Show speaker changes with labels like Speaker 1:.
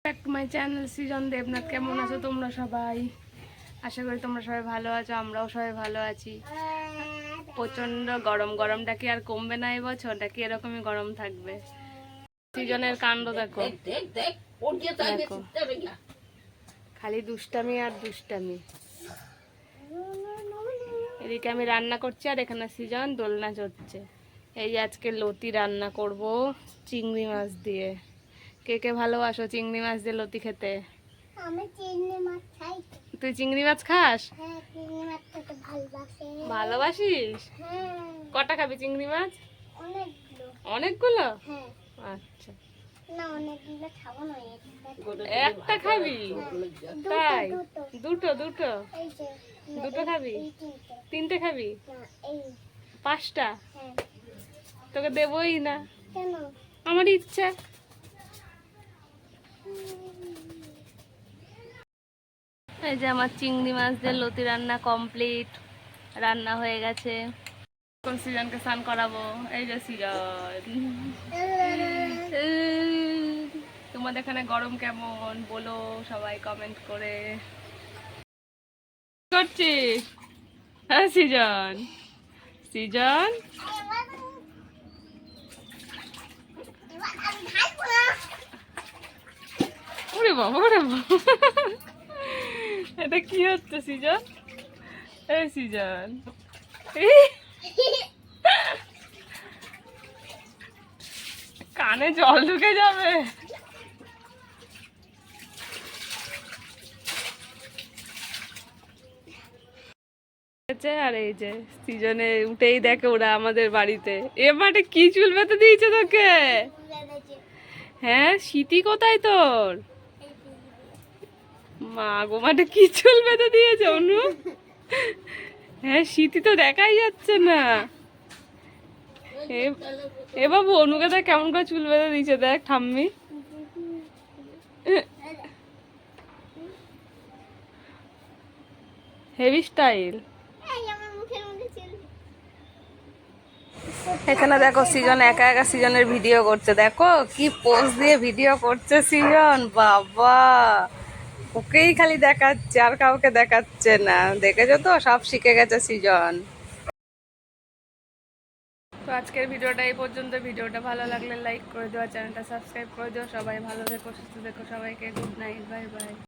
Speaker 1: Back to my channel সৃজন দেবনাথ। কেমন আছো তোমরা সবাই? আশা করি তোমরা সবাই ভালো আছো, আমরাও সবাই ভালো আছি। প্রচন্ড গরম, গরমটা কি আর কমবে না এবছর? নাকি এরকমই গরম থাকবে? সৃজনের কাণ্ড দেখো, দেখো খালি দুষ্টামি আর দুষ্টামি। এদিকে আমি রান্না করছি আর এখানে সৃজন দোলনা চড়ছে। এই যে আজকে লতি রান্না করব চিংড়ি মাছ দিয়ে। কে কে ভালোবাসো চিংড়ি মাছ দিয়ে লতি খেতে?
Speaker 2: আমি চিংড়ি মাছ খাই।
Speaker 1: তুই চিংড়ি মাছ খাস?
Speaker 2: হ্যাঁ, চিংড়ি মাছ খেতে ভালোবাসি।
Speaker 1: ভালোবাসিস?
Speaker 2: হ্যাঁ।
Speaker 1: কটা খাবি চিংড়ি মাছ?
Speaker 2: অনেকগুলো।
Speaker 1: অনেকগুলো?
Speaker 2: হ্যাঁ।
Speaker 1: আচ্ছা,
Speaker 2: না অনেকগুলো খাবো না,
Speaker 1: একটা খাবি? তাই? দুটো দুটো
Speaker 2: এই যে
Speaker 1: দুটো খাবি?
Speaker 2: এই তিনটে।
Speaker 1: তিনটে খাবি?
Speaker 2: না এই।
Speaker 1: পাঁচটা?
Speaker 2: হ্যাঁ।
Speaker 1: তোকে দেবই না।
Speaker 2: কেন?
Speaker 1: আমার ইচ্ছা। এই যে আমার চিংড়ি মাছ দিয়ে লতি রান্না কমপ্লিট, রান্না হয়ে গেছে। এখন সৃজনকে স্নান করাবো। এই যে সৃজন, তোমাদের এখানে গরম কেমন বলো সবাই কমেন্ট করে। কি করছিস? হ্যাঁ সৃজন, সৃজন ওরে বাবা, ওরে বাবা, এটা কি হচ্ছে সৃজন? এই সৃজন, কানে জল ঢুকে যাবে। আর এই যে সৃজনে উঠেই দেখে ওরা আমাদের বাড়িতে। এ মাঠে কি চুল বেঁধে দিয়েছে তোকে? হ্যাঁ, শীতি কোথায় তোর? মা গো, মাঠে কি চুল বেঁধে দিয়েছে অনু? হ্যাঁ, শীতি তো দেখাই যাচ্ছে না। এ বাবু, অনুকে দেখ কেমন করে চুল বেঁধে দিয়েছে, দেখ ঠাম্মি। Heavy style. এখানে দেখো সৃজন একা একা সৃজনের ভিডিও করছে। দেখো কি পোজ দিয়ে ভিডিও করছে সৃজন, বাবা ওকেই খালি দেখাচ্ছে আর কাউকে দেখাচ্ছে না। দেখেছো তো, সব শিখে গেছে সৃজন। তো আজকের ভিডিওটা এই পর্যন্ত। ভিডিওটা ভালো লাগলে লাইক করে দিও, চ্যানেলটা সাবস্ক্রাইব করে দিও। সবাই ভালো থেকো, সুস্থ থেকো, সবাইকে গুড নাইট, বাই বাই।